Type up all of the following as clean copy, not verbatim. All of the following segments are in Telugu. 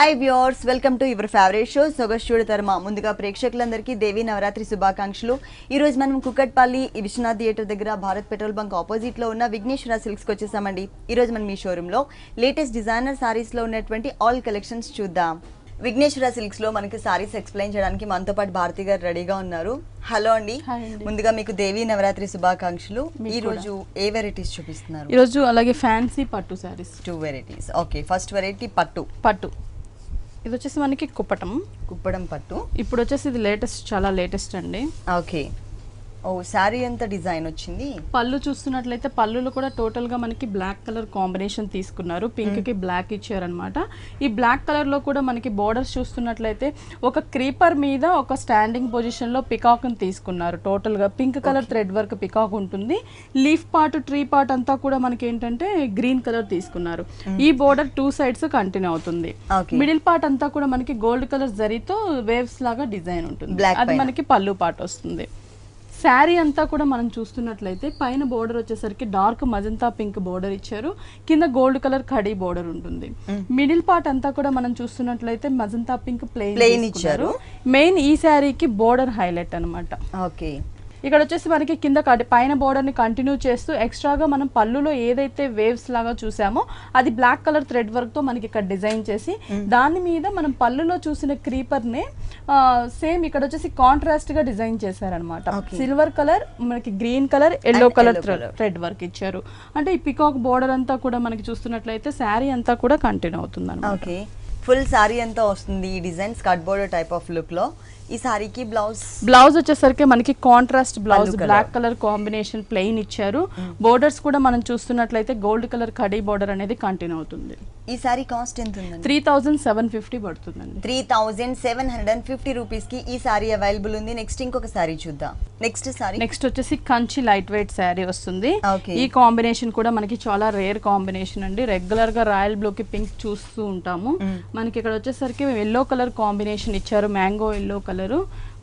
Hi viewers, welcome to your favourite show సొగస్చూడు తర్మ. ముందుగా ప్రేక్షకులందరికీ దేవి నవరాత్రి శుభాకాంక్షలు. ఈ రోజు మనం కుకట్పల్లి విశ్వనాథ్ థియేటర్ దగ్గర భారత్ పెట్రోల్ బంక్ ఆపోజిట్ లో ఉన్న విఘ్నేశ్వర సిల్క్స్ కి వచ్చేసామండి. ఈ రోజు మనం ఈ షోరూమ్ లో లేటెస్ట్ డిజైనర్ సారీస్ లో ఉన్నటువంటి ఆల్ కలెక్షన్స్ చూద్దాం. విఘ్నేశ్వర సిల్క్స్ లో మనకి సారీస్ ఎక్స్ప్లెయిన్ చేయడానికి మనతో పాటు భారతి గారు రెడీగా ఉన్నారు. హలో అండి. ముందుగా మీకు దేవి నవరాత్రి శుభాకాంక్షలు. ఈ రోజు ఏ వెరైటీస్ చూపిస్తున్నారు? ఈ రోజు అలాగే ఫ్యాన్సీ పట్టు saris 2 varieties. Okay, first variety పట్టు. ఇది వచ్చేసి మనకి కుప్పడం పట్టు. ఇప్పుడు వచ్చేసి ఇది చాలా లేటెస్ట్ అండి. ఓకే. ఓ, సారీ ఎంత డిజైన్ వచ్చింది? పళ్ళు చూస్తున్నట్లయితే పళ్ళులో కూడా టోటల్ గా మనకి బ్లాక్ కలర్ కాంబినేషన్ తీసుకున్నారు. పింక్ కి బ్లాక్ ఇచ్చారనమాట. ఈ బ్లాక్ కలర్ లో కూడా మనకి బోర్డర్స్ చూస్తున్నట్లయితే ఒక క్రీపర్ మీద ఒక స్టాండింగ్ పొజిషన్ లో పికాక్ ని తీసుకున్నారు. టోటల్ గా pink colour thread work peacock ఉంటుంది. లీఫ్ పార్ట్, ట్రీ పార్ట్ అంతా కూడా మనకి ఏంటంటే గ్రీన్ కలర్ తీసుకున్నారు. ఈ బోర్డర్ 2 సైడ్స్ కంటిన్యూ అవుతుంది. మిడిల్ పార్ట్ అంతా కూడా మనకి గోల్డ్ కలర్ జరీతో వేవ్స్ లాగా డిజైన్ ఉంటుంది. అది మనకి పళ్ళు పార్ట్ వస్తుంది. శారీ అంతా కూడా మనం చూస్తున్నట్లయితే పైన బోర్డర్ వచ్చేసరికి డార్క్ మజంతా పింక్ బోర్డర్ ఇచ్చారు. కింద గోల్డ్ కలర్ కడీ బోర్డర్ ఉంటుంది. మిడిల్ పార్ట్ అంతా కూడా మనం చూస్తున్నట్లయితే మజంతా పింక్ ప్లెయిన్ ఇచ్చారు. మెయిన్ ఈ శారీకి బోర్డర్ హైలైట్ అన్నమాట. ఓకే. ఇక్కడ వచ్చేసి మనకి కింద పైన బోర్డర్ ని కంటిన్యూ చేస్తూ ఎక్స్ట్రాగా మనం పళ్ళులో ఏదైతే వేవ్స్ లాగా చూసామో అది బ్లాక్ కలర్ థ్రెడ్ వర్క్ తో మనకి ఇక్కడ డిజైన్ చేసి దాని మీద మనం పళ్ళులో చూసిన క్రీపర్ నే సేమ్ ఇక్కడ వచ్చేసి కాంట్రాస్ట్ గా డిజైన్ చేశారనమాట. సిల్వర్ కలర్, మనకి green colour, yellow colour thread work ఇచ్చారు. అంటే ఈ పికాక్ బోర్డర్ అంతా కూడా మనకి చూస్తున్నట్లయితే శారీ అంతా కూడా కంటిన్యూ అవుతుంది అన్నమాట. ఓకే, ఫుల్ శారీ అంతా వస్తుంది ఈ design skirt border type of look లో. ఈ సారీకి బ్లౌజ్ వచ్చేసరికి మనకి contrast blouse black colour combination plain ఇచ్చారు. బోర్డర్స్ కూడా మనం చూస్తున్నట్లయితే గోల్డ్ కలర్ కడీ బోర్డర్ అనేది కంటిన్యూ అవుతుంది. ఈ సారీ కాస్ట్ ఎంత ఉందండి? 3750 పడుతుందండి. 3750 రూపీస్ కి ఈ సారీ అవైలబుల్ ఉంది. నెక్స్ట్ ఇంకొక సారీ చూద్దాం. నెక్స్ట్ వచ్చేసి కంచి లైట్ వెయిట్ సారీ వస్తుంది. ఈ కాంబినేషన్ కూడా మనకి చాలా రేర్ కాంబినేషన్ అండి. రెగ్యులర్ గా రాయల్ బ్లూ కి పింక్ చూస్తూ ఉంటాము. మనకి ఇక్కడ వచ్చేసరికి ఎల్లో కలర్ కాంబినేషన్ ఇచ్చారు. మ్యాంగో ఎల్లో కలర్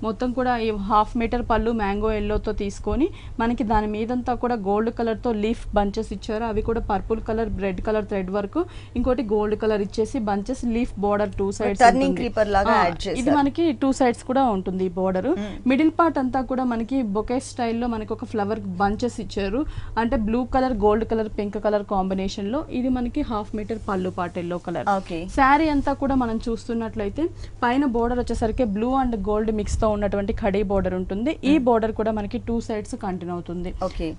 మొత్తం కూడా ఈ 1/2 మీటర్ పళ్ళు మ్యాంగో ఎల్లోతో తీసుకొని మనకి దాని మీదంతా కూడా గోల్డ్ కలర్ తో లీఫ్ బంచెస్ ఇచ్చారు. అవి కూడా purple colour, red colour thread work, ఇంకోటి గోల్డ్ కలర్ ఇచ్చేసి బంచెస్, లీఫ్ బోర్డర్ 2 సైడ్స్. ఇది మనకి 2 సైడ్స్ కూడా ఉంటుంది ఈ బోర్డర్. మిడిల్ పార్ట్ అంతా కూడా మనకి బొకే స్టైల్లో మనకి ఒక ఫ్లవర్ బంచెస్ ఇచ్చారు. అంటే blue colour, gold colour, pink colour combination లో. ఇది మనకి 1/2 మీటర్ పళ్ళు పార్ట్ ఎల్లో కలర్. శారీ అంతా కూడా మనం చూస్తున్నట్లయితే పైన బోర్డర్ వచ్చేసరికి బ్లూ అండ్ గోల్డ్ మిక్స్ తో ఉన్నటువంటి ఖడీ బోర్డర్ ఉంటుంది. ఈ బోర్డర్ కూడా మనకి 2 సైడ్స్ కంటిన్యూ అవుతుంది.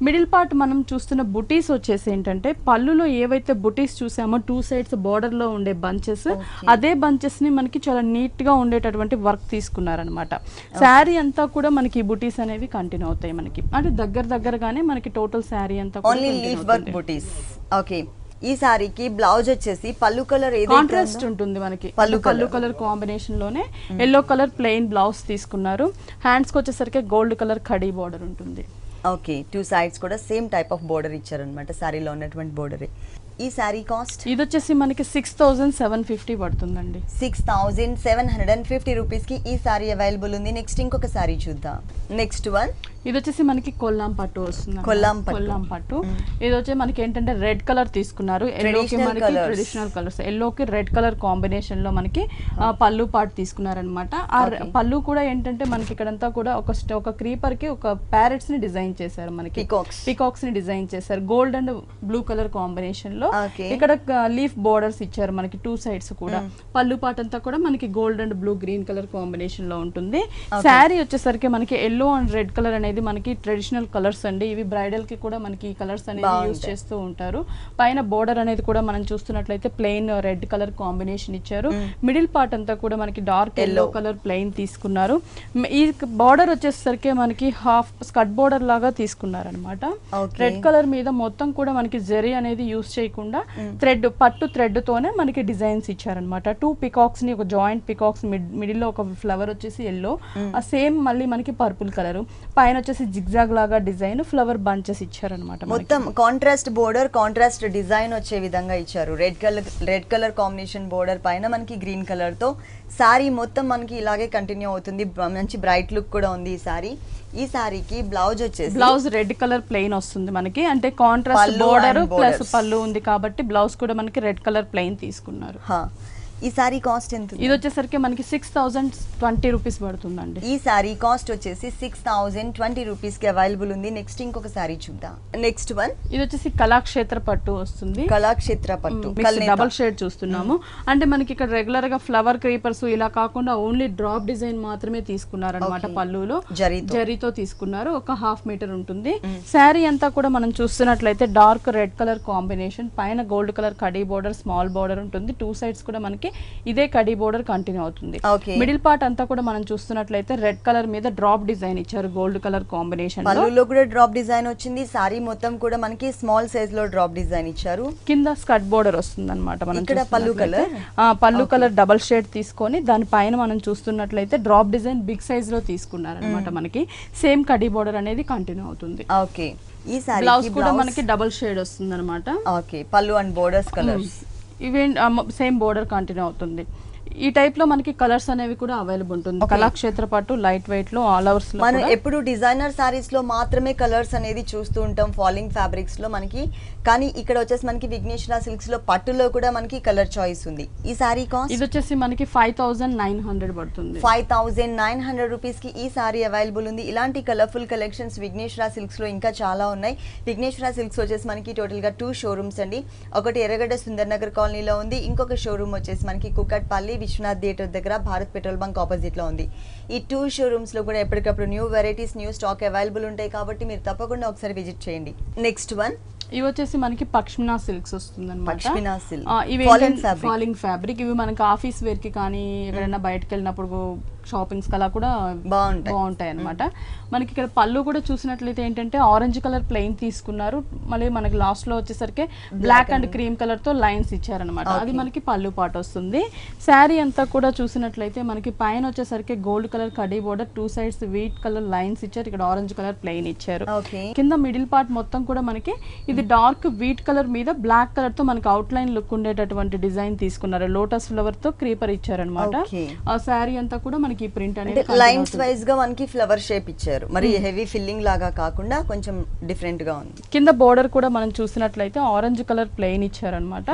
మిడిల్ పార్ట్ మనం చూస్తున్న బుటీస్ వచ్చేసి ఏంటంటే పళ్ళులో ఏవైతే బుటీస్ చూసామో 2 సైడ్స్ బోర్డర్ లో ఉండే బంచెస్, అదే బంచెస్ ని మనకి చాలా నీట్ గా ఉండేటటువంటి వర్క్ తీసుకున్నారనమాట. శారీ అంతా కూడా మనకి బుటీస్ అనేవి కంటిన్యూ అవుతాయి. మనకి అంటే దగ్గరగానే మనకి టోటల్ శారీ అంతా ఓకే. ఈ సారీకి బ్లౌజ్ వచ్చేసి పళ్ళు కలర్ కాంట్రాస్ట్ ఉంటుంది. మనకి పళ్ళు కలర్ కాంబినేషన్ లోనే ఎల్లో కలర్ ప్లెయిన్ బ్లౌజ్ తీసుకున్నారు. హ్యాండ్స్ కి వచ్చేసరికి గోల్డ్ కలర్ ఖడీ బోర్డర్ ఉంటుంది. ఓకే, 2 సైడ్స్ కూడా సేమ్ టైప్ ఆఫ్ బోర్డర్ ఇచ్చారనమాట. సారీలో ఉన్నటువంటి బోర్డర్. ఈ సారీ కాస్ట్ ఇది వచ్చేసి మనకి 6750 పడుతుందండి. 6750 రూపీస్ కి ఈ సారీ అవైలబుల్ ఉంది. నెక్స్ట్ ఇంకొక సారీ చూద్దాం. నెక్స్ట్ వన్ ఇది వచ్చేసి మనకి కొల్లాం పట్టు వస్తుంది. కొల్లాం పట్టు ఇది వచ్చి మనకి ఏంటంటే రెడ్ కలర్ తీసుకున్నారు. ఎల్లోకి మనకి ట్రెడిషనల్ కలర్స్, ఎల్లోకి రెడ్ కలర్ కాంబినేషన్ లో మనకి పళ్ళు పార్ట్ తీసుకున్నారనమాట. ఆ పళ్ళు కూడా ఏంటంటే మనకి ఇక్కడంతా కూడా ఒక క్రీపర్ కి ఒక ప్యారెట్స్ ని డిజైన్ చేశారు. మనకి పికాక్స్ ని డిజైన్ చేశారు. Gold and blue colour combination లో. ఇక్కడ లీఫ్ బోర్డర్స్ ఇచ్చారు మనకి 2 సైడ్స్ కూడా. పళ్ళు పార్ట్ అంతా కూడా మనకి gold and blue green colour combination లో ఉంటుంది. శారీ వచ్చేసరికి మనకి ఎల్లో అండ్ రెడ్ కలర్ అనేది మనకి ట్రెడిషనల్ కలర్స్ అండి. ఇవి బ్రైడల్ కి కూడా మనకి ఈ కలర్స్ అనేది యూజ్ చేస్తూ ఉంటారు. పైన బోర్డర్ అనేది కూడా మనం చూస్తున్నట్లయితే ప్లెయిన్ రెడ్ కలర్ కాంబినేషన్ ఇచ్చారు. మిడిల్ పార్ట్ అంతా కూడా మనకి డార్క్ ఎల్లో కలర్ ప్లెయిన్ తీసుకున్నారు. ఈ బోర్డర్ వచ్చేసరికి మనకి హాఫ్ స్కర్ట్ బోర్డర్ లాగా తీసుకున్నారు అనమాట. రెడ్ కలర్ మీద మొత్తం కూడా మనకి జరీ అనేది యూజ్ చేయకుండా పట్టు థ్రెడ్ తోనే మనకి డిజైన్స్ ఇచ్చారనమాట. 2 పికాక్స్ ని, ఒక జాయింట్ పికాక్స్, మిడిల్ లో ఒక ఫ్లవర్ వచ్చేసి ఎల్లో, ఆ సేమ్ మళ్ళీ మనకి పర్పుల్ కలర్, పైన వచ్చేసి జిగ్జాగ్ లాగా డిజైన్, ఫ్లవర్ బంచెస్ ఇచ్చారనమాట. మొత్తం కాంట్రాస్ట్ బోర్డర్, కాంట్రాస్ట్ డిజైన్ వచ్చే విధంగా ఇచ్చారు. రెడ్ కలర్ కాంబినేషన్ బోర్డర్ పైన మనకి గ్రీన్ కలర్ తో సారీ మొత్తం మనకి ఇలాగే కంటిన్యూ అవుతుంది. మంచి బ్రైట్ లుక్ కూడా ఉంది ఈ సారీ. ఈ సారీకి బ్లౌజ్ రెడ్ కలర్ ప్లెయిన్ వస్తుంది మనకి. అంటే కాంట్రాస్ట్ బోర్డర్ ప్లస్ పళ్ళు ఉంది కాబట్టి బ్లౌజ్ కూడా మనకి రెడ్ కలర్ ప్లెయిన్ తీసుకున్నారు. ఈ సారీ కాస్ట్ ఎంత? ఇది వచ్చేసరికి మనకి 6020 రూపీస్ పడుతుందండి. ఈ సారీ కాస్ట్ వచ్చేసి 6020 రూపీస్ కి అవైలబుల్ ఉంది. నెక్స్ట్ ఇంకొక సారీ చూద్దాం. నెక్స్ట్ వన్ ఇది వచ్చేసి కళాక్షేత్ర పట్టు వస్తుంది. కళాక్షేత్ర పట్టు డబల్ షేడ్ చూస్తున్నాము. అంటే మనకి ఇక్కడ రెగ్యులర్ గా ఫ్లవర్ క్రీపర్స్ ఇలా కాకుండా ఓన్లీ డ్రాప్ డిజైన్ మాత్రమే తీసుకున్నారు అనమాట. పళ్ళులో జరీతో తీసుకున్నారు. ఒక 1/2 మీటర్ ఉంటుంది. శారీ అంతా కూడా మనం చూస్తున్నట్లయితే డార్క్ రెడ్ కలర్ కాంబినేషన్, పైన గోల్డ్ కలర్ కడీ బోర్డర్, స్మాల్ బోర్డర్ ఉంటుంది. 2 సైడ్స్ కూడా మనకి ఇదే కడీ బోర్డర్ కంటిన్యూ అవుతుంది. మిడిల్ పార్ట్ అంతా కూడా మనం చూస్తున్నట్లయితే రెడ్ కలర్ మీద డ్రాప్ డిజైన్ ఇచ్చారు గోల్డ్ కలర్ కాంబినేషన్. పళ్ళులో కూడా డ్రాప్ డిజైన్ వచ్చింది. సారీ మొత్తం కూడా మనకి స్మాల్ సైజ్ లో డ్రాప్ డిజైన్ ఇచ్చారు. కింద స్కర్ట్ బోర్డర్ వస్తుంది అనమాట. మనం ఇక్కడ పళ్ళు కలర్ డబల్ షేడ్ తీసుకొని దాని పైన మనం చూస్తున్నట్లయితే డ్రాప్ డిజైన్ బిగ్ సైజ్ లో తీసుకున్నారు అనమాట. మనకి సేమ్ కడీ బోర్డర్ అనేది కంటిన్యూ అవుతుంది. ఓకే. ఈ సారీ బ్లౌజ్ కూడా మనకి డబల్ షేడ్ వస్తుంది అనమాట. ఓకే. పళ్ళు అండ్ బోర్డర్స్ కలర్స్ ఇవి సేమ్ బోర్డర్ కంటిన్యూ అవుతుంది. ఈ టైప్ లో మనకి కలర్స్ అనేవి కూడా అవైలబుల్ ఉంటుంది. కళాక్షేత్ర పట్టు లైట్ వెయిట్ లో ఆల్ ఓవర్స్ లో మనం ఎప్పుడు డిజైనర్ సారీస్ లో మాత్రమే కలర్స్ అనేది చూస్తూ ఉంటాం, ఫాలింగ్ ఫ్యాబ్రిక్స్ లో మనకి. కానీ ఇక్కడ వచ్చేసి మనకి విఘ్నేశ్వర సిల్క్స్ లో పట్టులో కూడా మనకి కలర్ చాయిస్ ఉంది. ఈ సారీ కాస్ట్ ఇది వచ్చేసి మనకి 5900 పడుతుంది. 5900 రూపీస్ కి ఈ సారీ అవైలబుల్ ఉంది. ఇలాంటి కలర్ఫుల్ కలెక్షన్స్ విఘ్నేశ్వర సిల్క్స్ లో ఇంకా చాలా ఉన్నాయి. విఘ్నేశ్వర సిల్క్స్ వచ్చేసి మనకి టోటల్ గా 2 షోరూమ్స్ అండి. ఒకటి ఎర్రగడ్డ సుందర్ నగర్ కాలనీలో ఉంది. ఇంకొక షోరూమ్ వచ్చేసి మనకి కుక్కట్పల్లి విశ్వనాథ్ థియేటర్ దగ్గర భారత్ పెట్రోల్ బంక్ ఆపోజిట్ లో ఉంది. ఈ 2 షోరూమ్స్ లో కూడా ఎప్పటికప్పుడు new varieties, new stock available ఉంటాయి. కాబట్టి మీరు తప్పకుండా ఒకసారి విజిట్ చేయండి. నెక్స్ట్ వన్ ఇవి వచ్చేసి మనకి పష్మినా సిల్క్స్ వస్తుంది అనమాట. Falling fabric. ఇవి మనకి ఆఫీస్ వేర్ కి కానీ ఎక్కడైనా బయటకు వెళ్ళినప్పుడు షాపింగ్స్ కలా కూడా బాగుంటాయి అనమాట. మనకి ఇక్కడ పళ్ళు కూడా చూసినట్లయితే ఏంటంటే ఆరెంజ్ కలర్ ప్లెయిన్ తీసుకున్నారు. మళ్ళీ మనకి లాస్ట్ లో వచ్చేసరికి బ్లాక్ అండ్ క్రీమ్ కలర్ తో లైన్స్ ఇచ్చారనమాట. అది మనకి పళ్ళు పాట వస్తుంది. శారీ అంతా కూడా చూసినట్లయితే మనకి పైన వచ్చేసరికి గోల్డ్ కలర్ కడీ border, 2 sides wheat colour lines ఇచ్చారు. ఇక్కడ ఆరెంజ్ కలర్ ప్లెయిన్ ఇచ్చారు. కింద మిడిల్ పార్ట్ మొత్తం కూడా మనకి ఇది డార్క్ వీట్ కలర్ మీద బ్లాక్ కలర్ తో మనకి అవుట్ లైన్ లుక్ ఉండేటటువంటి డిజైన్ తీసుకున్నారు. లోటస్ ఫ్లవర్ తో క్రీపర్ ఇచ్చారనమాట. ఆ శారీ అంతా కూడా మనకి ప్రింట్ అనేది లైన్స్ వైజ్ గా మనకి ఫ్లవర్ షేప్ ఇచ్చారు. మరి హెవీ ఫిల్లింగ్ లాగా కాకుండా కొంచెం డిఫరెంట్ గా ఉంది. కింద బోర్డర్ కూడా మనం చూసినట్లయితే ఆరెంజ్ కలర్ ప్లెయిన్ ఇచ్చారనమాట.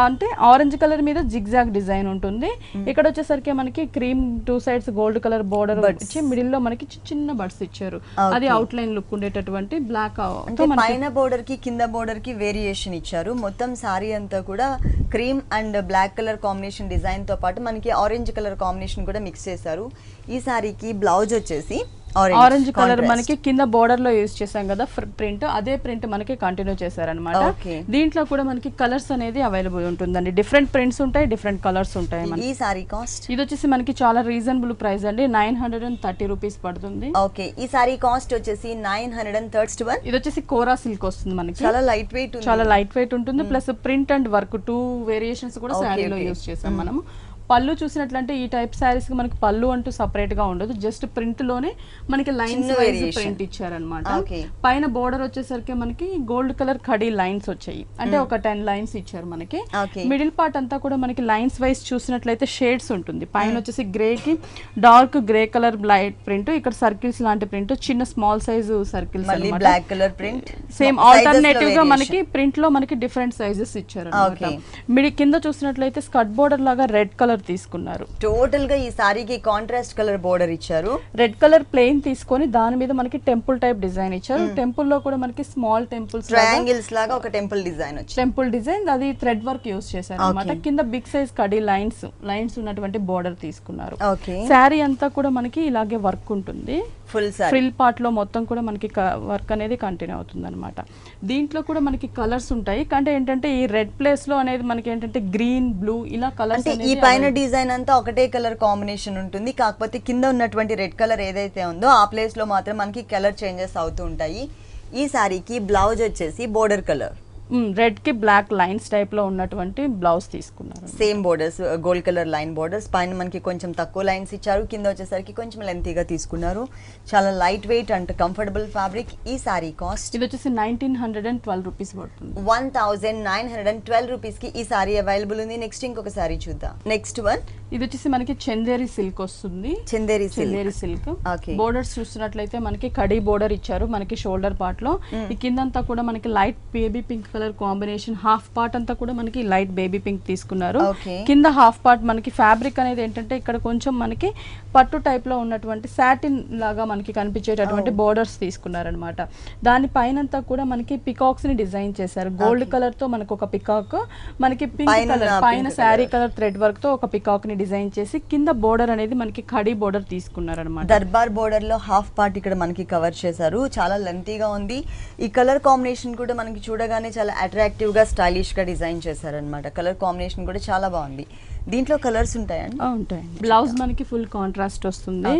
అంటే ఆరెంజ్ కలర్ మీద జిగ్జాగ్ డిజైన్ ఉంటుంది. ఇక్కడ వచ్చేసరికి మనకి cream 2 sides gold colour border ఇచ్చి మిడిల్ లో మనకి చిన్న బడ్స్ ఇచ్చారు. అది అవుట్ లైన్ లుక్ ఉండేటటువంటి బ్లాక్. పైన బోర్డర్ కి కింద బోర్డర్ కి వేరియేషన్ ఇచ్చారు. మొత్తం సారీ అంతా కూడా cream and black colour combination design తో పాటు మనకి ఆరెంజ్ కలర్ కాంబినేషన్ కూడా మిక్స్ చేశారు. ఈ సారీకి బ్లౌజ్ వచ్చేసి ఆరెంజ్ కలర్ మనకి కింద బోర్డర్ లో యూజ్ చేసాం కదా ప్రింట్, అదే ప్రింట్ మనకి కంటిన్యూ చేశారనమాట. దీంట్లో కూడా మనకి కలర్స్ అనేది అవైలబుల్ ఉంటుందండి. డిఫరెంట్ ప్రింట్స్ ఉంటాయి, డిఫరెంట్ కలర్స్ ఉంటాయి. ఈ సారీ కాస్ట్ ఇది వచ్చేసి మనకి చాలా రీజనబుల్ ప్రైస్ అండి. 930 రూపీస్ పడుతుంది. ఓకే. ఈ సారీ కాస్ట్ వచ్చేసి 931. ఇది వచ్చేసి కోరా సిల్క్ వస్తుంది మనకి. చాలా లైట్ వెయిట్ ఉంటుంది. Plus print and work 2 variations కూడా శారీలో యూజ్ చేసాం మనం. పళ్ళు చూసినట్లంటే ఈ టైప్ శారీస్ కి మనకి పళ్ళు అంటూ సపరేట్ గా ఉండదు. జస్ట్ ప్రింట్ లోనే మనకి లైన్స్ వైజ్ ప్రింట్ ఇచ్చారనమాట. పైన బోర్డర్ వచ్చేసరికి మనకి గోల్డ్ కలర్ కడీ లైన్స్ వచ్చాయి. అంటే ఒక 10 లైన్స్ ఇచ్చారు మనకి. మిడిల్ పార్ట్ అంతా కూడా మనకి లైన్స్ వైజ్ చూసినట్లయితే షేడ్స్ ఉంటుంది. పైన వచ్చేసి గ్రే కి dark grey colour light print, ఇక్కడ సర్కిల్స్ లాంటి ప్రింట్, చిన్న small size circles, black colour print. Same alternative గా మనకి ప్రింట్ లో మనకి డిఫరెంట్ సైజెస్ ఇచ్చారు. కింద చూసినట్లయితే స్కర్ట్ బోర్డర్ లాగా రెడ్ కలర్ తీసుకున్నారు. టోటల్ గా ఈ సారీకి కాంట్రాస్ట్ కలర్ బోర్డర్ ఇచ్చారు. రెడ్ కలర్ ప్లెయిన్ తీసుకొని దాని మీద మనకి టెంపుల్ టైప్ డిజైన్ ఇచ్చారు. టెంపుల్ లో కూడా మనకి స్మాల్ టెంపుల్స్ ట్రయాంగిల్స్ లాగా ఒక టెంపుల్ డిజైన్ వచ్చింది. టెంపుల్ డిజైన్ అది థ్రెడ్ వర్క్ యూస్ చేశారు అన్నమాట. కింద బిగ్ సైజ్ కడీ లైన్స్ ఉన్నటువంటి బోర్డర్ తీసుకున్నారు. శారీ అంతా కూడా మనకి ఇలాగే వర్క్ ఉంటుంది. ఫ్రిల్ పార్ట్ లో మొత్తం కూడా మనకి వర్క్ అనేది కంటిన్యూ అవుతుంది అనమాట. దీంట్లో కూడా మనకి కలర్స్ ఉంటాయి. అంటే ఏంటంటే ఈ రెడ్ ప్లేస్ లో అనేది మనకి ఏంటంటే గ్రీన్, బ్లూ ఇలా కలర్స్. ఈ పైన డిజైన్ అంతా ఒకటే కలర్ కాంబినేషన్ ఉంటుంది. కాకపోతే కింద ఉన్నటువంటి రెడ్ కలర్ ఏదైతే ఉందో ఆ ప్లేస్ లో మాత్రం మనకి కలర్ చేంజెస్ అవుతూ ఉంటాయి. ఈ సారీకి బ్లౌజ్ వచ్చేసి బోర్డర్ కలర్ రెడ్ కి బ్లాక్ లైన్స్ టైప్ లో ఉన్నటువంటి బ్లౌజ్ తీసుకున్నారు. Same borders, gold colour line borders. పైన మనకి కొంచెం తక్కువ లైన్స్ ఇచ్చారు. కింద వచ్చేసరికి కొంచెం లెంతీగా తీసుకున్నారు. చాలా light weight and comfortable fabric. ఈ సారీ కాస్ట్ ఇది వచ్చేసి 1912 రూపీస్ పడుతుంది. 1912 రూపీస్ కి ఈ సారీ అవైలబుల్ ఉంది. నెక్స్ట్ ఇంకొక సారీ చూద్దాం. నెక్స్ట్ వన్ ఇది వచ్చేసి మనకి చందేరి సిల్క్ వస్తుంది. చందేరి సిల్క్ బోర్డర్స్ చూస్తున్నట్లయితే మనకి కడీ బోర్డర్ ఇచ్చారు మనకి షోల్డర్ పార్ట్ లో. ఈ కిందంతా కూడా మనకి light baby pink colour combination, half part అంతా కూడా మనకి లైట్ బేబీ పింక్ తీసుకున్నారు. Okay. కింద హాఫ్ పార్ట్ మనకి ఫ్యాబ్రిక్ అనేది ఏంటంటే ఇక్కడ కొంచెం మనకి పట్టు టైప్ లో ఉన్నటువంటి సాటిన్ లాగా మనకి కనిపించేటటువంటి బోర్డర్స్ తీసుకున్నారనమాట. దాని పైనంతా కూడా మనకి పికాక్స్ ని డిజైన్ చేశారు. గోల్డ్ కలర్ తో మనకు ఒక పికాక్, మనకి పింక్ కలర్ పైన శారీ కలర్ థ్రెడ్ వర్క్ తో ఒక పికాక్ ని డిజైన్ చేసి కింద బోర్డర్ అనేది మనకి ఖడీ బోర్డర్ తీసుకున్నారనమాట. దర్బార్ బోర్డర్ లో హాఫ్ పార్ట్ ఇక్కడ మనకి కవర్ చేశారు. చాలా లెంతీగా ఉంది. ఈ కలర్ కాంబినేషన్ కూడా మనకి చూడగానే చాలా అట్రాక్టివ్ గా స్టైలిష్ గా డిజైన్ చేశారనమాట. కలర్ కాంబినేషన్ కూడా చాలా బాగుంది. దీంట్లో కలర్స్ ఉంటాయండి? ఉంటాయండి. బ్లౌజ్ మనకి ఫుల్ కాంట్రాస్ట్ వస్తుంది.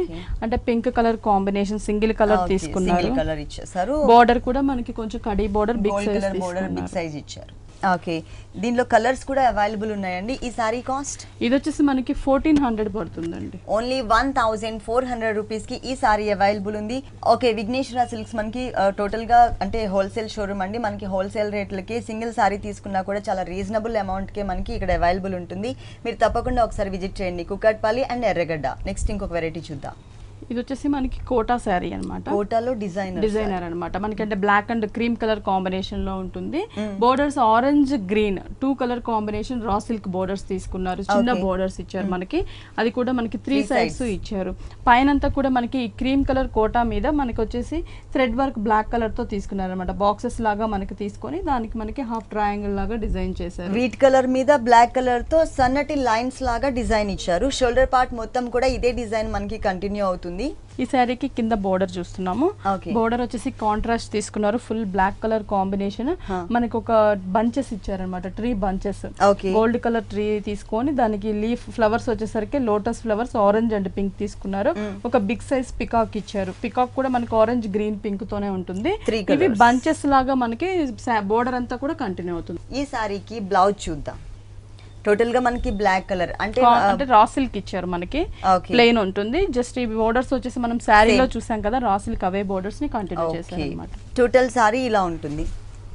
అంటే pink colour combination single colour తీసుకున్నారు. కలర్ ఇచ్చేసారు. బోర్డర్ కూడా మనకి కొంచెం కడీ border big size border big size ఇచ్చారు. ఓకే, దీనిలో కలర్స్ కూడా అవైలబుల్ ఉన్నాయండి. ఈ సారీ కాస్ట్ ఇది వచ్చేసి మనకి 1400 పడుతుందండి. ఓన్లీ 1400 రూపీస్ కి ఈ సారీ అవైలబుల్ ఉంది. ఓకే, విఘ్నేశ్వర సిల్క్స్ మనకి టోటల్ గా అంటే హోల్సేల్ షోరూమ్ అండి. మనకి హోల్సేల్ రేట్లకి సింగిల్ సారీ తీసుకున్నా కూడా చాలా రీజనబుల్ అమౌంట్ కే మనకి ఇక్కడ అవైలబుల్ ఉంటుంది. మీరు తప్పకుండా ఒకసారి విజిట్ చేయండి. కుకట్పల్లి అండ్ ఎర్రగడ్డ. నెక్స్ట్ ఇంకొక వెరైటీ చూద్దాం. ఇది వచ్చేసి మనకి కోటా శారీ అనమాట. కోటాలో డిజైనర్ అనమాట. మనకి అంటే black and cream colour combination లో ఉంటుంది. Borders orange green 2 colour combination raw silk borders తీసుకున్నారు. చిన్న బోర్డర్స్ ఇచ్చారు మనకి. అది కూడా మనకి 3 సైడ్స్ ఇచ్చారు. పైనంతా కూడా మనకి క్రీమ్ కలర్ కోటా మీద మనకి వచ్చేసి థ్రెడ్ వర్క్ బ్లాక్ కలర్ తో తీసుకున్నారు అనమాట. బాక్సెస్ లాగా మనకి తీసుకొని దానికి మనకి హాఫ్ ట్రయాంగిల్ లాగా డిజైన్ చేశారు. వీట్ కలర్ మీద బ్లాక్ కలర్ తో సన్నటి లైన్స్ లాగా డిజైన్ ఇచ్చారు. షోల్డర్ పార్ట్ మొత్తం కూడా ఇదే డిజైన్ మనకి కంటిన్యూ అవుతుంది. ఈ శారీకి కింద బోర్డర్ చూస్తున్నాము. బోర్డర్ వచ్చేసి కాంట్రాస్ట్ తీసుకున్నారు. Full black colour combination. మనకి ఒక బంచెస్ ఇచ్చారనమాట, tree bunches. Gold colour tree తీసుకొని దానికి లీఫ్ ఫ్లవర్స్ వచ్చేసరికి lotus flowers orange and pink తీసుకున్నారు. ఒక బిగ్ సైజ్ పికాక్ ఇచ్చారు. పికాక్ కూడా మనకి ఆరెంజ్ గ్రీన్ పింక్ తోనే ఉంటుంది. ఇవి బంచెస్ లాగా మనకి బోర్డర్ అంతా కూడా కంటిన్యూ అవుతుంది. ఈ సారీకి బ్లౌజ్ చూద్దాం. టోటల్ గా మనకి బ్లాక్ కలర్ అంటే రా సిల్క్ ఇచ్చారు మనకి. ప్లెయిన్ ఉంటుంది. జస్ట్ ఈ బోర్డర్స్ వచ్చేసి మనం శారీలో చూసాం కదా, రా సిల్క్ అవే బోర్డర్స్ ని కంటిన్యూ చేశారు అన్నమాట. టోటల్ సారీ ఇలా ఉంటుంది.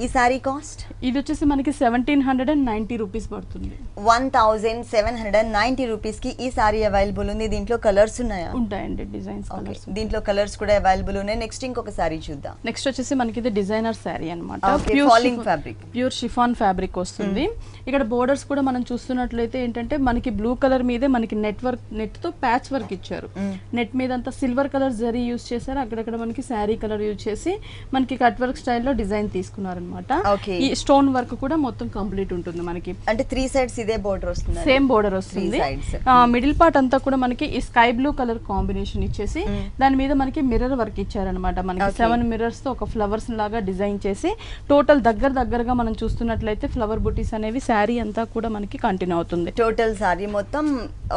ఈ సారీ కాస్ట్ ఇది వచ్చేసి మనకి 1790 రూపీస్ పడుతుంది. 1790 రూపీస్ కి ఈ సారీ అవైలబుల్ ఉంది. దీంట్లో కలర్స్ ఉన్నాయా? ఉంటాయండి, డిజైన్స్ కలర్స్. దీంట్లో కలర్స్ కూడా అవైలబుల్ ఉన్నాయి. నెక్స్ట్ ఇంకొక సారీ చూద్దాం. నెక్స్ట్ వచ్చేసి మనకి ఇది డిజైనర్ సారీ అన్నమాట. ప్యూర్ షిఫాన్ ఫ్యాబ్రిక్ వస్తుంది. ఇక్కడ బోర్డర్స్ కూడా మనం చూస్తున్నట్లయితే ఏంటంటే మనకి బ్లూ కలర్ మీదే మనకి నెట్ తో ప్యాచ్ వర్క్ ఇచ్చారు. నెట్ మీద అంతా సిల్వర్ కలర్ జరీ యూజ్ చేశారు. అక్కడక్కడ మనకి శారీ కలర్ యూజ్ చేసి మనకి కట్ వర్క్ స్టైల్లో డిజైన్ తీసుకున్నారు. ఈ స్టోన్ వర్క్ కూడా మొత్తం కంప్లీట్ ఉంటుంది మనకి. అంటే 3 సైడ్స్ ఇదే బోర్డర్ వస్తుంది. సేమ్ బోర్డర్ వస్తుంది. మిడిల్ పార్ట్ అంతా కూడా మనకి ఈ స్కై బ్లూ కలర్ కాంబినేషన్ ఇచ్చేసి దాని మీద మనకి మిర్రర్ వర్క్ ఇచ్చారనమాట. మనకి 7 మిర్రర్స్ తో ఒక ఫ్లవర్స్ లాగా డిజైన్ చేసి టోటల్ దగ్గరగా మనం చూస్తున్నట్లయితే ఫ్లవర్ బుటీస్ అనేవి శారీ అంతా కూడా మనకి కంటిన్యూ అవుతుంది. టోటల్ శారీ మొత్తం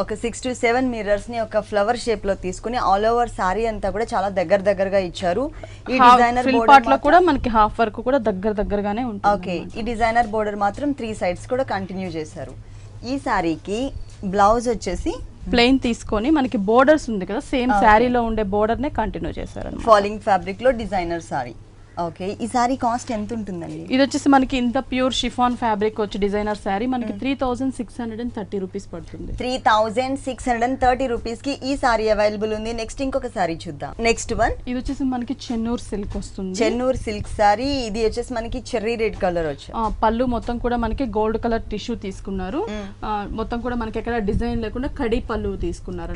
ఒక 6 to 7 మిర్రర్స్ ని ఒక ఫ్లవర్ షేప్ లో తీసుకుని ఆల్ ఓవర్ శారీ అంతా కూడా చాలా దగ్గరగా ఇచ్చారు. ఈ డిజైనర్ పార్ట్ లో కూడా మనకి హాఫ్ వర్క్ కూడా దగ్గరగానే ఉంటుంది. ఓకే, ఈ డిజైనర్ బోర్డర్ మాత్రం 3 సైడ్స్ కూడా కంటిన్యూ చేశారు. ఈ సారీకి బ్లౌజ్ వచ్చేసి ప్లెయిన్ తీసుకొని మనకి బోర్డర్స్ ఉంది కదా, సేమ్ శారీలో ఉండే బోర్డర్ నే కంటిన్యూ చేశారు. ఫాలింగ్ ఫ్యాబ్రిక్ లో డిజైనర్ సారీ. ఓకే, ఈ సారీ కాస్ట్ ఎంత ఉంటుందండి? ఇది వచ్చేసి మనకి ఇంత ప్యూర్ షిఫాన్ ఫ్యాబ్రిక్ వచ్చి డిజైనర్ సారీ మనకి 3630 రూపీస్ పడుతుంది. 3630 రూపీస్ కి ఈ సారీ అవైలబుల్ ఉంది. నెక్స్ట్ ఇంకొక సారీ చూద్దాం. నెక్స్ట్ వన్ ఇది వచ్చేసి మనకి చెన్నూర్ సిల్క్ వస్తుంది. Chennur silk sorry. ఇది వచ్చేసి మనకి చెర్రీ రెడ్ కలర్ వచ్చి పళ్ళు మొత్తం కూడా మనకి గోల్డ్ కలర్ టిష్యూ తీసుకున్నారు. మొత్తం కూడా మనకి ఎక్కడ డిజైన్ లేకుండా కడ్డీ పళ్ళు తీసుకున్నారు.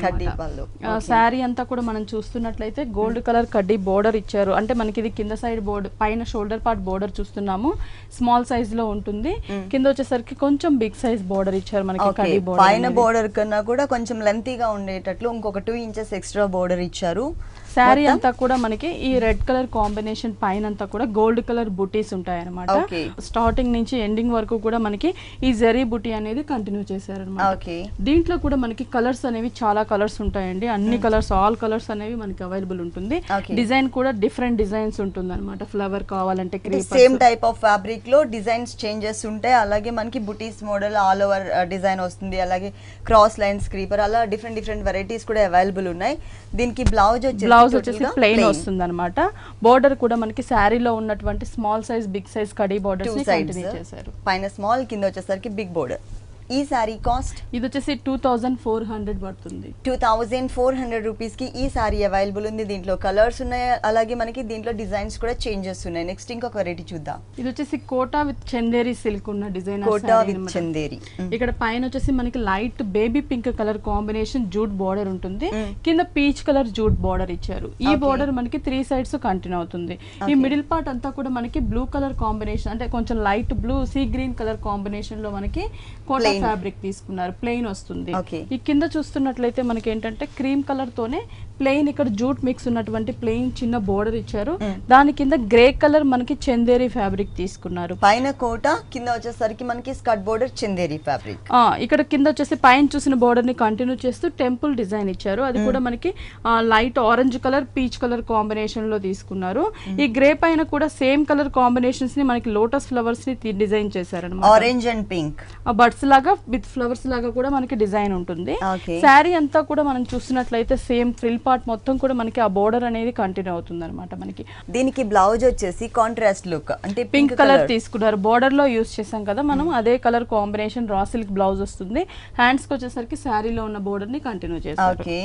సారీ అంతా కూడా మనం చూస్తున్నట్లయితే గోల్డ్ కలర్ కడ్డీ బోర్డర్ ఇచ్చారు. అంటే మనకి ఇది కింద సైడ్ బోర్డర్ పైన షోల్డర్ పార్ట్ బోర్డర్ చూస్తున్నాము. స్మాల్ సైజ్ లో ఉంటుంది. కింద వచ్చేసరికి కొంచెం బిగ్ సైజ్ బోర్డర్ ఇచ్చారు మనకి. కడ్డీ బోర్డర్ పైన బోర్డర్ కన్నా కూడా కొంచెం లెంతీగా ఉండేటట్లు ఇంకొక 2 ఇంచెస్ ఎక్స్ట్రా బోర్డర్ ఇచ్చారు. శారీ అంతా కూడా మనకి ఈ రెడ్ కలర్ కాంబినేషన్ పైన అంతా కూడా గోల్డ్ కలర్ బుటీస్ ఉంటాయి అనమాట. స్టార్టింగ్ నుంచి ఎండింగ్ వరకు కూడా మనకి ఈ జరీ బుటీ అనేది కంటిన్యూ చేశారు అనమాట. దీంట్లో కూడా మనకి కలర్స్ అనేవి చాలా కలర్స్ ఉంటాయండి. అన్ని కలర్స్ ఆల్ కలర్స్ అనేవి మనకి అవైలబుల్ ఉంటుంది. డిజైన్ కూడా డిఫరెంట్ డిజైన్స్ ఉంటుంది అనమాట. ఫ్లవర్ కావాలంటే సేమ్ టైప్ ఆఫ్ ఫ్యాబ్రిక్ లో డిజైన్స్ చేంజెస్ ఉంటాయి. అలాగే మనకి బుటీస్ మోడల్ ఆల్ ఓవర్ డిజైన్ వస్తుంది. అలాగే క్రాస్ లైన్స్ క్రీపర్ అలా డిఫరెంట్ వెరైటీస్ కూడా అవైలబుల్ ఉన్నాయి. దీనికి బ్లౌజ్ వచ్చేసి ప్లెయిన్ వస్తుంది అనమాట. బోర్డర్ కూడా మనకి శారీలో ఉన్నటువంటి స్మాల్ సైజ్ బిగ్ సైజ్ కడీ బోర్డర్స్ ని కంటిన్యూ చేశారు. పైన స్మాల్, కింద వచ్చేసరికి బిగ్ బోర్డర్. ఈ సారీ కాస్ట్ ఇది వచ్చేసి 2400 పడుతుంది. 2400 రూపీస్ కి ఈ సారీ అవైలబుల్ ఉంది. దీంట్లో కలర్స్ ఉన్నాయి, అలాగే మనకి దీంట్లో డిజైన్స్ కూడా చేంజెస్ ఉన్నాయి. నెక్స్ట్ ఇంకొక వెరైటీ చూద్దాం. ఇది వచ్చేసి కోటా విత్ చందేరి సిల్క్ ఉన్న డిజైన్. కోటా విత్ చందేరి. ఇక్కడ పైన వచ్చేసి మనకి light baby pink colour combination jute border ఉంటుంది, కింద పీచ్ కలర్ జూట్ బోర్డర్ ఇచ్చారు. ఈ బోర్డర్ మనకి 3 సైడ్స్ కంటిన్యూ అవుతుంది. ఈ మిడిల్ పార్ట్ అంతా కూడా మనకి బ్లూ కలర్ కాంబినేషన్, అంటే కొంచెం light blue sea green colour combination లో మనకి కోటా ఫ్యాబ్రిక్ తీసుకున్నారు, ప్లెయిన్ వస్తుంది. ఈ కింద చూస్తున్నట్లయితే మనకి ఏంటంటే క్రీమ్ కలర్ తోనే ప్లెయిన్ ఇక్కడ జూట్ మిక్స్ ఉన్నటువంటి ప్లెయిన్ చిన్న బోర్డర్ ఇచ్చారు. దాని కింద గ్రే కలర్ మనకి చందేరి ఫ్యాబ్రిక్ తీసుకున్నారు. పైన కోట, కింద వచ్చేసరికి మనకి స్కర్ట్ బోర్డర్ చందేరి ఫ్యాబ్రిక్. ఇక్కడ కింద వచ్చేసి పైన చూసిన బోర్డర్ ని కంటిన్యూ చేస్తూ టెంపుల్ డిజైన్ ఇచ్చారు. అది కూడా మనకి light orange colour peach colour combination లో తీసుకున్నారు. ఈ గ్రే పైన కూడా సేమ్ కలర్ కాంబినేషన్స్ ని మనకి లోటస్ ఫ్లవర్స్ ని డిజైన్ చేశారు అన్నమాట. ఆరెంజ్ అండ్ పింక్ బర్డ్స్ లాగా విత్ ఫ్లవర్స్ లాగా కూడా మనకి డిజైన్ ఉంటుంది. శారీ అంతా కూడా మనం చూసినట్లయితే సేమ్ ఫ్రిల్ పార్ట్ మొత్తం కూడా మనకి ఆ బోర్డర్ అనేది కంటిన్యూ అవుతుంది అనమాట. మనకి దీనికి బ్లౌజ్ వచ్చేసి కాంట్రాస్ట్ లుక్, అంటే పింక్ కలర్ తీసుకున్నారు. బోర్డర్ లో యూస్ చేసాం కదా మనం, అదే colour combination raw silk blouse వస్తుంది. హ్యాండ్స్ కి వచ్చేసరికి శారీలో ఉన్న బోర్డర్ ని కంటిన్యూ చేస్తారు. ఓకే,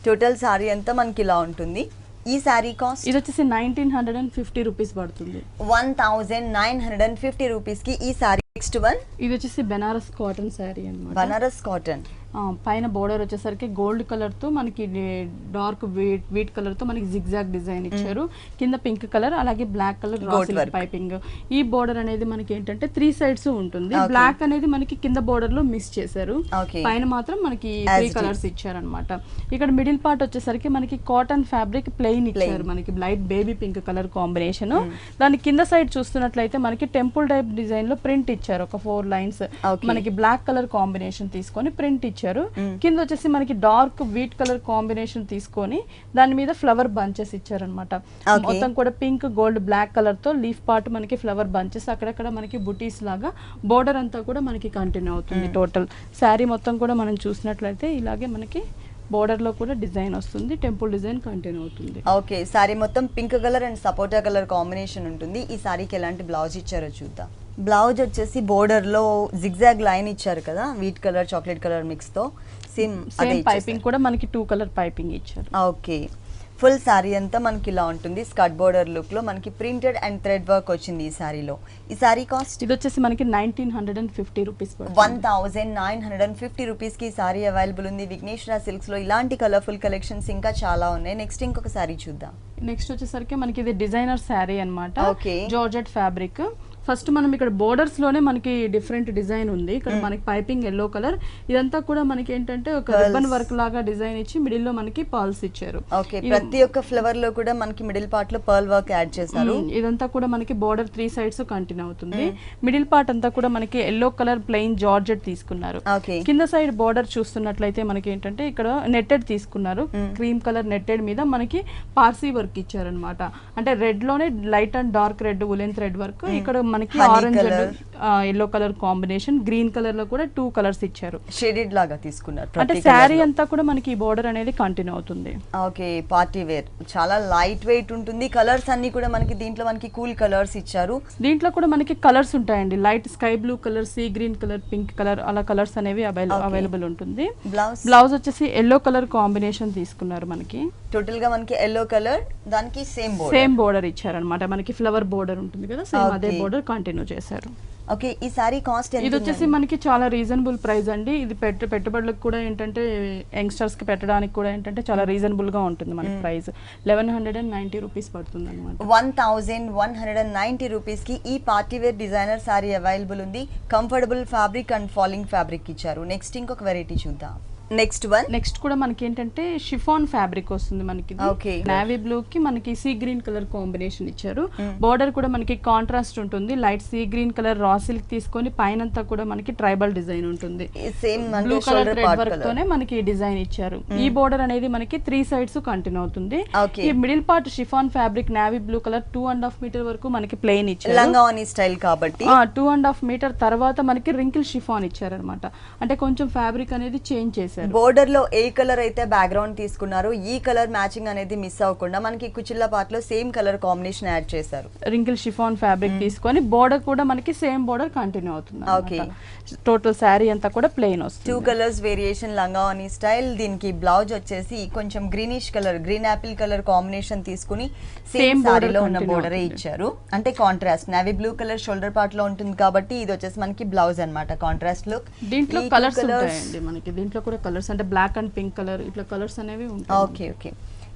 టోటల్ శారీ అంతా మనకి ఇలా ఉంటుంది. ఈ సారీ కాస్ట్ ఇది వచ్చేసి 1950 రూపీస్ పడుతుంది. 1950 రూపీస్ కి ఈ సారీ. నెక్స్ట్ వన్, ఇది వచ్చేసి బెనారస్ కాటన్ శారీ అన్నమాట. బనారస్ కాటన్. పైన బోర్డర్ వచ్చేసరికి గోల్డ్ కలర్ తో మనకి డార్క్ వీట్ కలర్ తో మనకి జిగ్జాగ్ డిజైన్ ఇచ్చారు. కింద పింక్ కలర్, అలాగే బ్లాక్ కలర్ పైపింగ్. ఈ బోర్డర్ అనేది మనకి ఏంటంటే 3 సైడ్స్ ఉంటుంది. బ్లాక్ అనేది మనకి కింద బోర్డర్ లో మిస్ చేశారు, పైన మాత్రం మనకి 3 కలర్స్ ఇచ్చారనమాట. ఇక్కడ మిడిల్ పార్ట్ వచ్చేసరికి మనకి కాటన్ ఫ్యాబ్రిక్ ప్లెయిన్ ఇచ్చారు, మనకి light baby pink colour combination. దాని కింద సైడ్ చూస్తున్నట్లయితే మనకి టెంపుల్ టైప్ డిజైన్ లో ప్రింట్ ఇచ్చారు, ఒక 4 లైన్స్ మనకి బ్లాక్ కలర్ కాంబినేషన్ తీసుకొని ప్రింట్ ఇచ్చారు. కింద వచ్చేసి మనకి డార్క్ వీట్ కలర్ కాంబినేషన్ తీసుకొని దాని మీద ఫ్లవర్ బంచెస్ ఇచ్చారనమాట. మొత్తం కూడా పింక్ గోల్డ్ బ్లాక్ కలర్ తో లీఫ్ పార్ట్ మనకి ఫ్లవర్ బంచెస్, అక్కడక్కడ మనకి బుటీస్ లాగా బోర్డర్ అంతా కూడా మనకి కంటిన్యూ అవుతుంది. టోటల్ శారీ మొత్తం కూడా మనం చూసినట్లయితే ఇలాగే మనకి బోర్డర్ లో కూడా డిజైన్ వస్తుంది, టెంపుల్ డిజైన్ కంటిన్యూ అవుతుంది. ఓకే, సారీ మొత్తం pink colour and sapota colour combination ఉంటుంది. ఈ సారీకి ఎలాంటి బ్లౌజ్ ఇచ్చారో చూద్దాం. బ్లౌజ్ వచ్చేసి బోర్డర్ లో జిగ్జాగ్ లైన్ ఇచ్చారు కదా, wheat colour chocolate colour mix తో. సేమ్ పైపింగ్ కూడా మనకి 2 కలర్ పైపింగ్ ఇచ్చారు. ఓకే, ఫుల్ సారీ అంతా మనకి ఇలా ఉంటుంది. స్కర్ట్ బోర్డర్ లుక్ లో మనకి ప్రింటెడ్ అండ్ థ్రెడ్ వర్క్ వచ్చింది ఈ సారీలో. ఈ సారీ కాస్ట్ ఇది వచ్చేసి మనకి 1950 రూపీస్. 1950 రూపీస్ కి సారీ అవైలబుల్ ఉంది. విఘ్నేశ్వర సిల్క్స్ లో ఇలాంటి కలర్ఫుల్ కలెక్షన్స్ ఇంకా చాలా ఉన్నాయి. నెక్స్ట్ ఇంకొక సారీ చూద్దాం. నెక్స్ట్ వచ్చేసరికి మనకి ఇది డిజైనర్ శారీ అన్నమాట, జార్జెట్ ఫ్యాబ్రిక్. ఫస్ట్ మనం ఇక్కడ బోర్డర్స్ లోనే మనకి డిఫరెంట్ డిజైన్ ఉంది. ఇక్కడ మనకి పైపింగ్ ఎల్లో కలర్, ఇదంతా కూడా మనకి ఏంటంటే ఒక రిబ్బన్ వర్క్ లాగా డిజైన్ ఇచ్చి మిడిల్ లో మనకి పర్ల్స్ ఇచ్చారు. ప్రతి ఒక్క ఫ్లవర్ లో కూడా మనకి మిడిల్ పార్ట్ లో పర్ల్ వర్క్ యాడ్ చేశారు. ఇదంతా కూడా మనకి బోర్డర్ 3 సైడ్స్ కంటిన్యూ అవుతుంది. మిడిల్ పార్ట్ అంతా కూడా మనకి ఎల్లో కలర్ ప్లెయిన్ జార్జెట్ తీసుకున్నారు. కింద సైడ్ బోర్డర్ చూస్తున్నట్లయితే మనకి ఏంటంటే ఇక్కడ నెట్టెడ్ తీసుకున్నారు, క్రీమ్ కలర్ నెట్టెడ్ మీద మనకి పార్సీ వర్క్ ఇచ్చారనమాట. అంటే రెడ్ లోనే light and dark red woollen thread work, ఇక్కడ మనకి orange and yellow colour combination, green colour లో కూడా 2 కలర్స్ ఇచ్చారు, షేడెడ్ లాగా తీసుకున్నారు. అంటే శారీ అంతా కూడా మనకి బోర్డర్ అనేది కంటిన్యూ అవుతుంది. ఓకే, పార్టీ వేర్, చాలా లైట్ వెయిట్ ఉంటుంది. కలర్స్ అన్ని కూడా మనకి దీంట్లో మనకి కూల్ కలర్స్ ఇచ్చారు. దీంట్లో కూడా మనకి కలర్స్ ఉంటాయండి, light sky blue colour, sea green colour, pink colour, అలా కలర్స్ అనేవి అవైలబుల్ ఉంటుంది. బ్లౌజ్ వచ్చేసి ఎల్లో కలర్ కాంబినేషన్ తీసుకున్నారు. మనకి టోటల్ గా మనకి ఎల్లో కలర్, దానికి సేమ్ బోర్డర్ ఇచ్చారనమాట. మనకి ఫ్లవర్ బోర్డర్ ఉంటుంది కదా, సేమ్ అదే బోర్డర్ కంటిన్యూ చేశారు. ఓకే, ఈ సారీ కాస్ట్ ఇది వచ్చేసి మనకి చాలా రీజనబుల్ ప్రైస్ అండి. ఇది పెట్టుబడులకు కూడా ఏంటంటే యంగ్స్టర్స్ కి పెట్టడానికి కూడా ఏంటంటే చాలా రీజనబుల్ గా ఉంటుంది. మనకి ప్రైస్ 1190 రూపీస్ పడుతుంది అనమాట. 1190 రూపీస్ కి ఈ party wear designer sari available ఉంది. Comfortable fabric and falling fabric ఇచ్చారు. నెక్స్ట్ ఇంకొక వెరైటీ చూద్దాం. నెక్స్ట్ కూడా మనకి ఏంటంటే షిఫాన్ ఫ్యాబ్రిక్ వస్తుంది. మనకి నావీ బ్లూ కి మనకి సీ గ్రీన్ కలర్ కాంబినేషన్ ఇచ్చారు. బోర్డర్ కూడా మనకి కాంట్రాస్ట్ ఉంటుంది, light sea green colour raw silk తీసుకొని పైనంతా కూడా మనకి ట్రైబల్ డిజైన్ ఉంటుంది. బ్లూ కలర్ థ్రెడ్ వర్క్ తోనే మనకి డిజైన్ ఇచ్చారు. ఈ బోర్డర్ అనేది మనకి 3 సైడ్స్ కంటిన్యూ అవుతుంది. ఈ middle part chiffon fabric navy blue colour 2.5 metre వరకు మనకి ప్లెయిన్ ఇచ్చారు, లంగావోని స్టైల్ కాబట్టి. 2.5 మీటర్ తర్వాత మనకి రింకిల్ షిఫాన్ ఇచ్చారనమాట. అంటే కొంచెం ఫ్యాబ్రిక్ అనేది చేంజ్ చేశారు. చేశారు. బోర్డర్ లో ఏ కలర్ అయితే బ్యాక్గ్రౌండ్ తీసుకున్నారో ఈ కలర్ మ్యాచింగ్ అనేది మిస్ అవ్వకుండా మనకి కుచిళ్ళ పార్ట్ లో సేమ్ కలర్ కాంబినేషన్ యాడ్ చేశారు. రింకిల్ షిఫాన్ ఫ్యాబ్రిక్ తీసుకొని బోర్డర్ కూడా మనకి సేమ్ బోర్డర్ కంటిన్యూ అవుతుంది. ఓకే, టోటల్ శారీ అంతా కూడా ప్లెయిన్ వస్తుంది. 2 కలర్స్ వేరియేషన్ లంగావని స్టైల్. దీనికి బ్లౌజ్ వచ్చేసి కొంచెం greenish colour, green Apple colour combination తీసుకుని సేమ్ సారీలో ఉన్న బోర్డరే ఇచ్చారు. అంటే contrast navy blue colour shoulder part లో ఉంటుంది కాబట్టి ఇది వచ్చేసి మనకి బ్లౌజ్ అన్నమాట, కాంట్రాస్ట్ లుక్. దీంట్లో కలర్స్ ఉంటాయండి మనకి, దీంట్లో కూడా కలర్స్ అంటే బ్లాక్ అండ్ పింక్ కలర్ ఇట్లా కలర్స్ అనేవి ఉంటాయి. ఓకే ఓకే,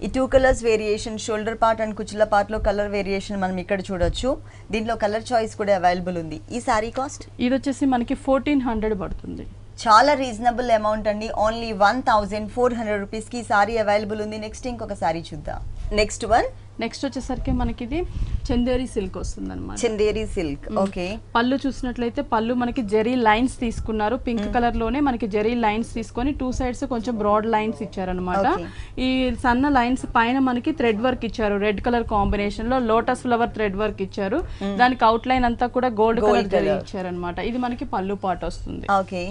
ఈ 2 colours variation shoulder part and కుచిళ్ళ పార్ట్ లో కలర్ వేరియేషన్ మనం ఇక్కడ చూడొచ్చు. దీంట్లో కలర్ చాయిస్ కూడా అవైలబుల్ ఉంది. ఈ సారీ కాస్ట్ ఇది వచ్చేసి మనకి 1400 పడుతుంది. చాలా రీజనబుల్ అమౌంట్ అండి, ఓన్లీ 1400 రూపీస్ కి సారీ అవైలబుల్ ఉంది. నెక్స్ట్ ఇంకొక సారీ చూద్దాం. నెక్స్ట్ వచ్చేసరికి మనకి ఇది చందేరి సిల్క్ వస్తుంది అనమాట. చందేరి సిల్క్. ఓకే, పళ్ళు చూసినట్లయితే పళ్ళు మనకి జెరీ లైన్స్ తీసుకున్నారు, పింక్ కలర్ లోనే మనకి జెరీ లైన్స్ తీసుకొని 2 సైడ్స్ కొంచెం బ్రాడ్ లైన్స్ ఇచ్చారనమాట. ఈ సన్న లైన్స్ పైన మనకి థ్రెడ్ వర్క్ ఇచ్చారు, రెడ్ కలర్ కాంబినేషన్ లో లోటస్ ఫ్లవర్ థ్రెడ్ వర్క్ ఇచ్చారు. దానికి అవుట్ లైన్ అంతా కూడా గోల్డ్ కలర్ ఇచ్చారనమాట. ఇది మనకి పళ్ళు పాట వస్తుంది. ఓకే,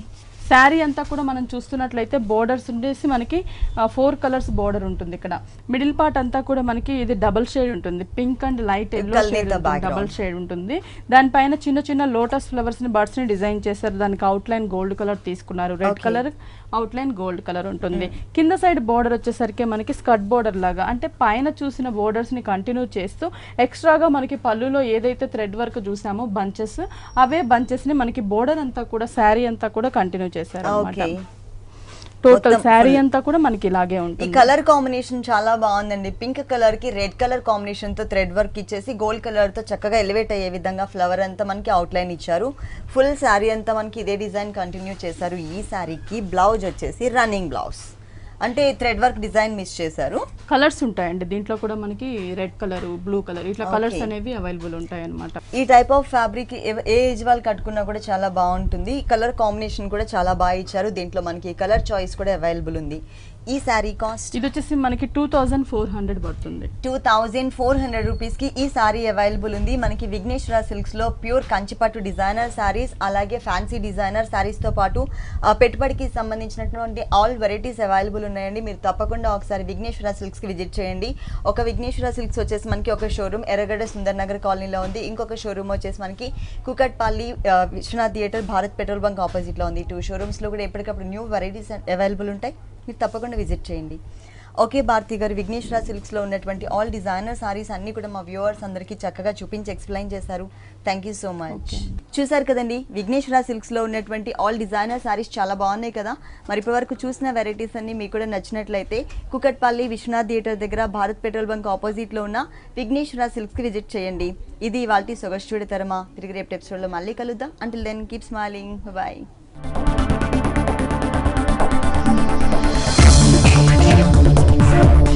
శారీ అంతా కూడా మనం చూస్తున్నట్లయితే బోర్డర్స్ ఉండేసి మనకి 4 కలర్స్ బోర్డర్ ఉంటుంది. ఇక్కడ మిడిల్ పార్ట్ అంతా కూడా మనకి ఇది డబుల్ షేడ్ ఉంటుంది, pink and light yellow shade double shade ఉంటుంది. దానిపైన చిన్న చిన్న లోటస్ ఫ్లవర్స్ ని బర్డ్స్ ని డిజైన్ చేశారు. దానికి అవుట్ లైన్ గోల్డ్ కలర్ తీసుకున్నారు, red colour out line gold colour ఉంటుంది. కింద సైడ్ బోర్డర్ వచ్చేసరికి మనకి స్కర్ట్ బోర్డర్ లాగా, అంటే పైన చూసిన బోర్డర్స్ ని కంటిన్యూ చేస్తూ ఎక్స్ట్రాగా మనకి పళ్ళులో ఏదైతే థ్రెడ్ వర్క్ చూసామో బంచెస్, అవే బంచెస్ ని మనకి బోర్డర్ అంతా కూడా శారీ అంతా కూడా కంటిన్యూ చేశారు. టోటల్ శారీ అంతా కూడా మనకి ఇలాగే ఉంటుంది. ఈ కలర్ కాంబినేషన్ చాలా బాగుందండి. పింక్ కలర్ కి రెడ్ కలర్ కాంబినేషన్ తో థ్రెడ్ వర్క్ ఇచ్చేసి గోల్డ్ కలర్ తో చక్కగా ఎలివేట్ అయ్యే విధంగా ఫ్లవర్ అంతా మనకి అవుట్ లైన్ ఇచ్చారు. ఫుల్ శారీ అంతా మనకి ఇదే డిజైన్ కంటిన్యూ చేశారు. ఈ శారీకి బ్లౌజ్ వచ్చేసి రన్నింగ్ బ్లౌజ్, అంటే థ్రెడ్ వర్క్ డిజైన్ మిస్ చేశారు. కలర్స్ ఉంటాయండి దీంట్లో కూడా మనకి రెడ్ కలర్, బ్లూ కలర్ ఇట్లా కలర్స్ అనేవి అవైలబుల్ ఉంటాయి అన్నమాట. ఈ type of fabric A age వాళ్ళు కట్టుకున్నా కూడా చాలా బాగుంటుంది. కలర్ కాంబినేషన్ కూడా చాలా బాగా ఇచ్చారు. దీంట్లో మనకి కలర్ చాయిస్ కూడా అవైలబుల్ ఉంది. ఈ శారీ కాస్ట్ ఇది వచ్చేసి మనకి 2400 పడుతుంది. 2400 రూపీస్ కి ఈ శారీ అవైలబుల్ ఉంది. మనకి విఘ్నేశ్వర సిల్క్స్ లో ప్యూర్ కంచిపట్టు డిజైనర్ శారీస్, అలాగే ఫ్యాన్సీ డిజైనర్ శారీస్ తో పాటు పెట్టుబడికి సంబంధించినటువంటి ఆల్ వెరైటీస్ అవైలబుల్ ఉన్నాయండి. మీరు తప్పకుండా ఒకసారి విఘ్నేశ్వర సిల్క్స్ కి విజిట్ చేయండి. ఒక విఘ్నేశ్వర సిల్క్స్ వచ్చేసి మనకి ఒక షోరూమ్ ఎర్రగడ్డ సుందర్ నగర్ కాలనీలో ఉంది. ఇంకొక షోరూమ్ వచ్చేసి మనకి Kukatpally Vishwanath theatre Bharat petrol bunk opposite లో ఉంది. 2 షోరూమ్స్ లో కూడా ఎప్పటికప్పుడు న్యూ వెరైటీస్ అవైలబుల్ ఉంటాయి. మీరు తప్పకుండా విజిట్ చేయండి. ఓకే భారతి గారు, విఘ్నేశ్వర సిల్క్స్లో ఉన్నటువంటి ఆల్ డిజైనర్ సారీస్ అన్నీ కూడా మా వ్యూవర్స్ అందరికీ చక్కగా చూపించి ఎక్స్ప్లెయిన్ చేశారు. Thank you so much. చూసారు కదండి, విఘ్నేశ్వర సిల్క్స్లో ఉన్నటువంటి ఆల్ డిజైనర్ సారీస్ చాలా బాగున్నాయి కదా. మరి ఇప్పటివరకు చూసిన వెరైటీస్ అన్ని మీకు కూడా నచ్చినట్లయితే కుకట్పల్లి విశ్వనాథ్ థియేటర్ దగ్గర భారత్ పెట్రోల్ బంక్ ఆపోజిట్లో ఉన్న విఘ్నేశ్వర సిల్క్స్కి విజిట్ చేయండి. ఇది ఇవాల్టి సొగస్చూడి తరమా. తిరిగి రేపు ఎపిసోడ్లో మళ్ళీ కలుద్దాం. Until then keep smiling. Bye. Thank you.